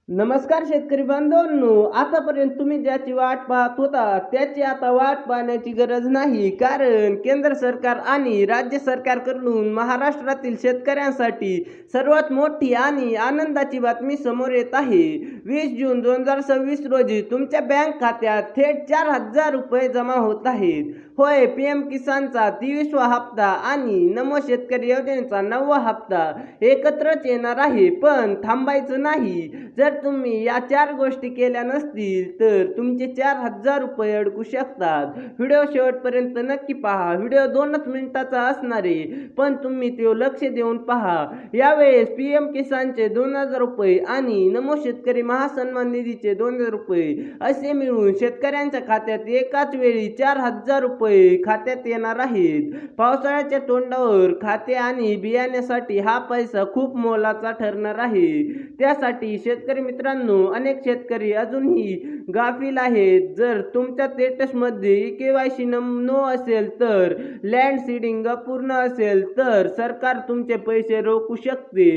नमस्कार शेतकरी बांधवांनो, आतापर्यंत तुम्ही ज्याची वाट पाहत होता त्याची आता वाट पाहण्याची गरज नाही, कारण केंद्र सरकार आणि राज्य सरकारकडून महाराष्ट्रातील शेतकऱ्यांसाठी सर्वात मोठी आणि आनंदाची बातमी समोर येत आहे. 20 जून 2026 रोजी तुमच्या बँक खात्यात थेट 4,000 रुपये जमा होत आहेत. होय, PM किसानचा 23वा हप्ता आणि नमो शेतकरी योजनेचा 9वा हप्ता एकत्रच येणार आहे. पण थांबायचं नाही. जर तुम्ही या 4 गोष्टी केल्या नसतील तर तुमचे 4,000 रुपये अडकू शकतात. व्हिडिओ शेवटपर्यंत नक्की पहा. व्हिडिओ 2च मिनिटाचा असणार आहे, पण तुम्ही तो लक्ष देऊन पहा. यावेळेस PM किसानचे 2,000 रुपये आणि नमो शेतकरी महासन्मान निधीचे 2,000 रुपये असे मिळून शेतकऱ्यांच्या खात्यात एकाच वेळी 4,000 रुपये खात्यात येणार आहेत. पावसाळ्याच्या तोंडावर खाते आणि बियाण्यासाठी हा पैसा खूप मोलाचा ठरणार आहे. त्यासाठी शेतकरी मित्रांनो, अनेक शेतकरी अजूनही गाफील आहेत. जर तुमच्या स्टेटसमध्ये KYC नो असेल तर, लँड सीडिंग अपूर्ण असेल तर सरकार तुमचे पैसे रोखू शकते.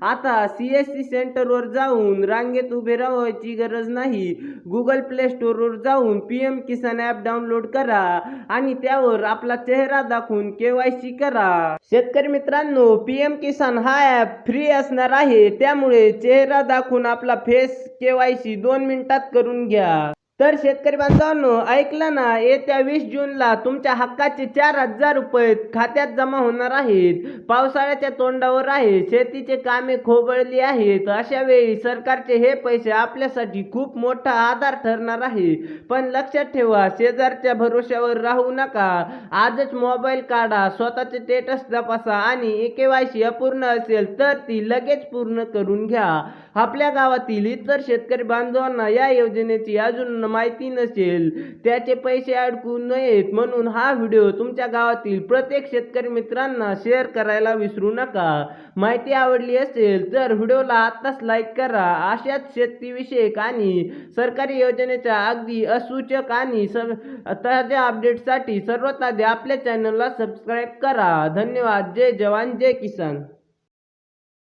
आता CSC सेंटरवर जाऊन रांगेत उभे राहायची गरज नाही. गुगल प्ले स्टोअरवर जाऊन PM किसान ॲप डाउनलोड करा आणि त्यावर आपला चेहरा दाखवून KYC करा. शेतकरी मित्रांनो, PM किसान हा ॲप फ्री असणार आहे, त्यामुळे चेहरा दाखवून आपला फेस KYC 2 मिनिटात करून घ्या. तर शेतकरी बांधवांनो, ऐकलं ना, येत्या 20 जूनला तुमच्या हक्काचे 4,000 रुपये खात्यात जमा होणार आहेत. पावसाळ्याच्या तोंडावर आहे, शेतीचे कामे खोबळली आहेत. अशा वेळी सरकारचे हे पैसे आपल्यासाठी खूप मोठा आधार ठरणार आहे. पण लक्षात ठेवा, शेजारच्या भरोश्यावर राहू नका. आजच मोबाईल काढा, स्वतःचे स्टेटस तपासा आणि KYC अपूर्ण असेल तर ती लगेच पूर्ण करून घ्या. आपल्या गावातील इतर शेतकरी बांधवांना या योजनेची अजून माहिती नसेल, त्याचे पैसे अडकू नयेत म्हणून हा व्हिडिओ तुमच्या गावातील प्रत्येक शेतकरी मित्रांना शेअर करायला विसरू नका. माहिती आवडली असेल तर व्हिडिओला आत्ताच लाईक करा. अशाच शेतीविषयक आणि सरकारी योजनेच्या अगदी असूचक आणि ताज्या अपडेट्ससाठी सर्वात आधी आपल्या चॅनलला सबस्क्राईब करा. धन्यवाद. जय जवान जय किसान.